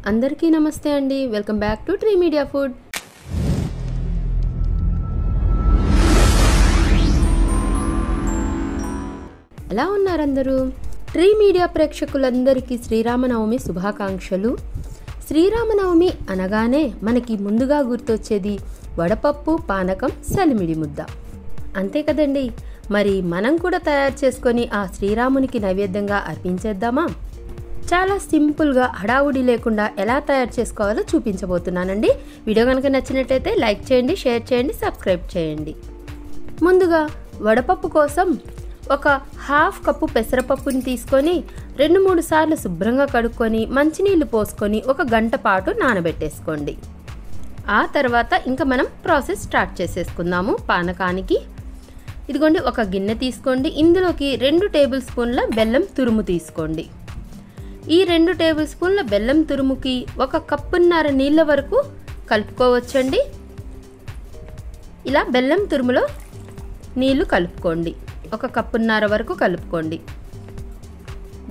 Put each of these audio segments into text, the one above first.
అందరికీ నమస్తే అండి. Welcome back to tree media food. ఎలా ఉన్నారు అందరూ? ట్రీ మీడియా ప్రేక్షకులందరికీ శ్రీరామనవమి శుభాకాంక్షలు. శ్రీరామనవమి అనగానే మనకి ముందుగా గుర్తొచ్చేది వడపప్పు, పానకం, సలిమిడి ముద్ద, అంతే కదండి. మరి మనం కూడా తయారు చేసుకొని ఆ శ్రీరామునికి నైవేద్యంగా అర్పించేద్దామా? చాలా సింపుల్గా హడావుడి లేకుండా ఎలా తయారు చేసుకోవాలో చూపించబోతున్నానండి. వీడియో కనుక నచ్చినట్లయితే లైక్ చేయండి, షేర్ చేయండి, సబ్స్క్రైబ్ చేయండి. ముందుగా వడపప్పు కోసం ఒక హాఫ్ కప్పు పెసరపప్పుని తీసుకొని 2-3 సార్లు శుభ్రంగా కడుక్కొని మంచినీళ్ళు పోసుకొని 1 గంట పాటు నానబెట్టేసుకోండి. ఆ తర్వాత ఇంకా మనం ప్రాసెస్ స్టార్ట్ చేసేసుకుందాము. పానకానికి ఇదిగోండి, ఒక గిన్నె తీసుకోండి. ఇందులోకి 2 టేబుల్ స్పూన్ల బెల్లం తురుము తీసుకోండి. ఈ 2 టేబుల్ స్పూన్ల బెల్లం తురుముకి 1 కప్పున్నర నీళ్ళ వరకు కలుపుకోవచ్చండి. ఇలా బెల్లం తురుములో నీళ్లు కలుపుకోండి. 1 కప్పున్నర వరకు కలుపుకోండి.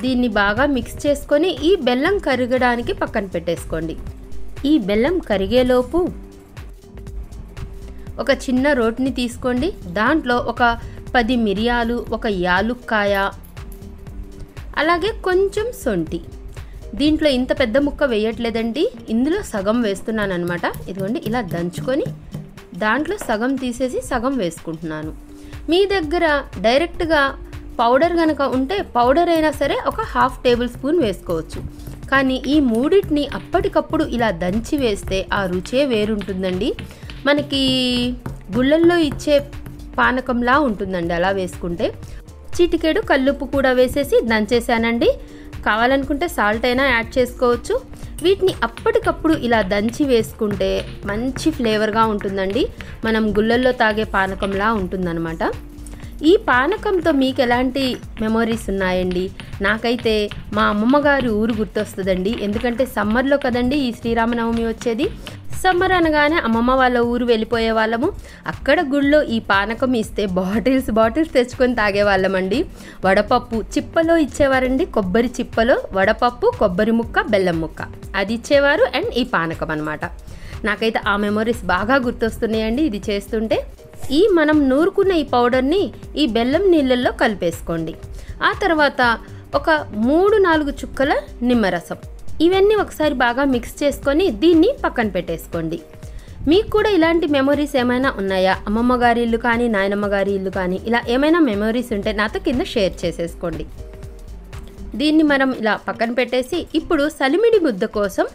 దీన్ని బాగా మిక్స్ చేసుకొని ఈ బెల్లం కరగడానికి పక్కన పెట్టేసుకోండి. ఈ బెల్లం కరిగేలోపు ఒక చిన్న రోటిని తీసుకోండి. దాంట్లో ఒక 10 మిరియాలు, 1 యాలుక్కాయ, అలాగే కొంచెం సొంటి. దీంట్లో ఇంత పెద్ద ముక్క వేయట్లేదండి, ఇందులో సగం వేస్తున్నాను అనమాట. ఇదిగోండి, ఇలా దంచుకొని దాంట్లో సగం తీసేసి సగం వేసుకుంటున్నాను. మీ దగ్గర డైరెక్ట్గా పౌడర్ కనుక ఉంటే పౌడర్ అయినా సరే ఒక 1/2 టేబుల్ స్పూన్ వేసుకోవచ్చు. కానీ ఈ మూడింటిని అప్పటికప్పుడు ఇలా దంచి వేస్తే ఆ రుచే వేరుంటుందండి. మనకి గుళ్ళల్లో ఇచ్చే పానకంలా ఉంటుందండి అలా వేసుకుంటే. చిటికెడు కల్లుప్పు కూడా వేసేసి దంచేసానండి. కావాలనుకుంటే సాల్ట్ అయినా యాడ్ చేసుకోవచ్చు. వీటిని అప్పటికప్పుడు ఇలా దంచి వేసుకుంటే మంచి ఫ్లేవర్గా ఉంటుందండి. మనం గుళ్ళల్లో తాగే పానకంలా ఉంటుందన్నమాట. ఈ పానకంతో మీకు ఎలాంటి మెమొరీస్ ఉన్నాయండి? నాకైతే మా అమ్మమ్మ గారి ఊరు గుర్తొస్తుందండి. ఎందుకంటే సమ్మర్లో కదండి ఈ శ్రీరామనవమి వచ్చేది. సమ్మర్ అనగానే అమ్మమ్మ వాళ్ళ ఊరు వెళ్ళిపోయే వాళ్ళము. అక్కడ గుళ్ళో ఈ పానకం ఇస్తే బాటిల్స్ తెచ్చుకొని తాగేవాళ్ళమండి. వడపప్పు చిప్పలో ఇచ్చేవారండి. కొబ్బరి చిప్పలో వడపప్పు, కొబ్బరి ముక్క, బెల్లం ముక్క అది ఇచ్చేవారు. అండ్ ఈ పానకం అనమాట. నాకైతే ఆ మెమొరీస్ బాగా గుర్తొస్తున్నాయండి ఇది చేస్తుంటే. ఈ మనం నూరుకున్న ఈ పౌడర్ని ఈ బెల్లం నీళ్ళల్లో కలిపేసుకోండి. ఆ తర్వాత ఒక 3-4 చుక్కల నిమ్మరసం, ఇవన్నీ ఒకసారి బాగా మిక్స్ చేసుకొని దీన్ని పక్కన పెట్టేసుకోండి. మీకు కూడా ఇలాంటి మెమొరీస్ ఏమైనా ఉన్నాయా? అమ్మమ్మ గారి ఇల్లు కానీ, నాయనమ్మ గారి ఇల్లు కానీ, ఇలా ఏమైనా మెమొరీస్ ఉంటే నాతో కింద షేర్ చేసేసుకోండి. దీన్ని మనం ఇలా పక్కన పెట్టేసి ఇప్పుడు సలిమిడి ముద్ద కోసం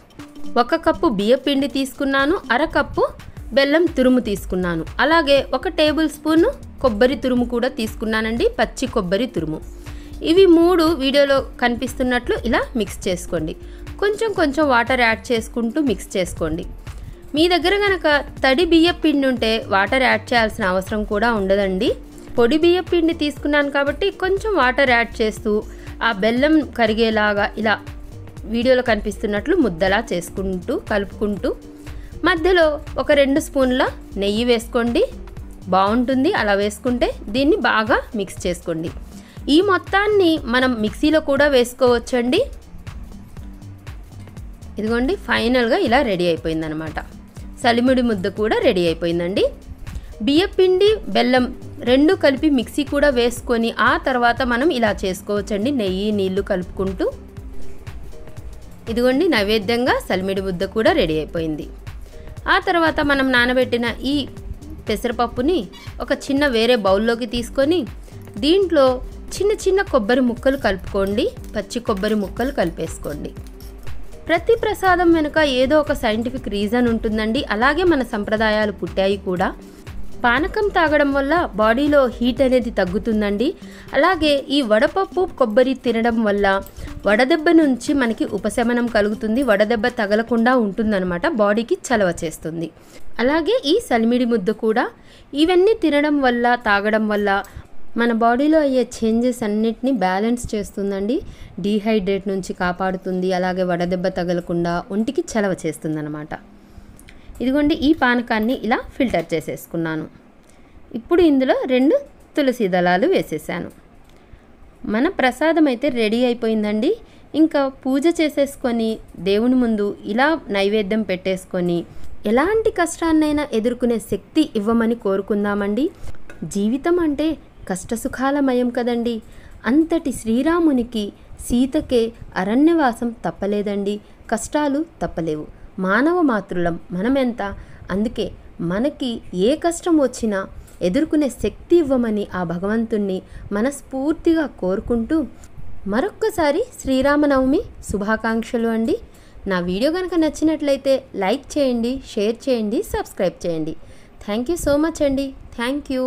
1 కప్పు బియ్యం పిండి తీసుకున్నాను, 1/2 కప్పు బెల్లం తురుము తీసుకున్నాను, అలాగే 1 టేబుల్ స్పూన్ కొబ్బరి తురుము కూడా తీసుకున్నానండి, పచ్చి కొబ్బరి తురుము. ఇవి 3 వీడియోలో కనిపిస్తున్నట్లు ఇలా మిక్స్ చేసుకోండి. కొంచెం వాటర్ యాడ్ చేసుకుంటూ మిక్స్ చేసుకోండి. మీ దగ్గర కనుక తడి బియ్యం పిండి ఉంటే వాటర్ యాడ్ చేయాల్సిన అవసరం కూడా ఉండదండి. పొడి బియ్యం పిండి తీసుకున్నాను కాబట్టి కొంచెం వాటర్ యాడ్ చేస్తూ ఆ బెల్లం కరిగేలాగా ఇలా వీడియోలో కనిపిస్తున్నట్లు ముద్దలా చేసుకుంటూ కలుపుకుంటూ మధ్యలో ఒక 2 స్పూన్ల నెయ్యి వేసుకోండి. బాగుంటుంది అలా వేసుకుంటే. దీన్ని బాగా మిక్స్ చేసుకోండి. ఈ మొత్తాన్ని మనం మిక్సీలో కూడా వేసుకోవచ్చండి. ఇదిగోండి, ఫైనల్గా ఇలా రెడీ అయిపోయిందనమాట. సలిమిడి ముద్ద కూడా రెడీ అయిపోయిందండి. బియ్యం పిండి, బెల్లం 2 కలిపి మిక్సీ కూడా వేసుకొని ఆ తర్వాత మనం ఇలా చేసుకోవచ్చండి, నెయ్యి నీళ్లు కలుపుకుంటూ. ఇదిగోండి, నైవేద్యంగా సలిమిడి ముద్ద కూడా రెడీ అయిపోయింది. ఆ తర్వాత మనం నానబెట్టిన ఈ పెసరపప్పుని ఒక చిన్న వేరే బౌల్లోకి తీసుకొని దీంట్లో చిన్న కొబ్బరి ముక్కలు కలుపుకోండి. పచ్చి కొబ్బరి ముక్కలు కలిపేసుకోండి. ప్రతి ప్రసాదం వెనుక ఏదో ఒక సైంటిఫిక్ రీజన్ ఉంటుందండి. అలాగే మన సంప్రదాయాలు పుట్టాయి కూడా. పానకం తాగడం వల్ల బాడీలో హీట్ అనేది తగ్గుతుందండి. అలాగే ఈ వడపప్పు, కొబ్బరి తినడం వల్ల వడదెబ్బ నుంచి మనకి ఉపశమనం కలుగుతుంది. వడదెబ్బ తగలకుండా ఉంటుందన్నమాట. బాడీకి చలవ చేస్తుంది. అలాగే ఈ సలిమిడి ముద్ద కూడా ఇవన్నీ తినడం వల్ల, తాగడం వల్ల మన బాడీలో అయ్యే చేంజెస్ అన్నిటినీ బ్యాలెన్స్ చేస్తుందండి. డీహైడ్రేట్ నుంచి కాపాడుతుంది. అలాగే వడదెబ్బ తగలకుండా ఒంటికి చలవ చేస్తుందన్నమాట. ఇదిగోండి, ఈ పానకాన్ని ఇలా ఫిల్టర్ చేసేసుకున్నాను. ఇప్పుడు ఇందులో 2 తులసి దళాలు వేసేసాను. మన ప్రసాదం అయితే రెడీ అయిపోయిందండి. ఇంకా పూజ చేసేసుకొని దేవుని ముందు ఇలా నైవేద్యం పెట్టేసుకొని ఎలాంటి కష్టాన్నైనా ఎదుర్కొనే శక్తి ఇవ్వమని కోరుకుందామండి. జీవితం అంటే కష్టసుఖాలమయం కదండి. అంతటి శ్రీరామునికి సీతకే అరణ్యవాసం తప్పలేదండి, కష్టాలు తప్పలేవు. మానవ మాతృలం మనమెంత, అందుకే మనకి ఏ కష్టం వచ్చినా ఎదుర్కొనే శక్తి ఇవ్వమని ఆ భగవంతుణ్ణి మనస్ఫూర్తిగా కోరుకుంటూ మరొక్కసారి శ్రీరామనవమి శుభాకాంక్షలు అండి. నా వీడియో కనుక నచ్చినట్లయితే లైక్ చేయండి, షేర్ చేయండి, సబ్స్క్రైబ్ చేయండి. థ్యాంక్ యూ సో మచ్ అండి. Thank you.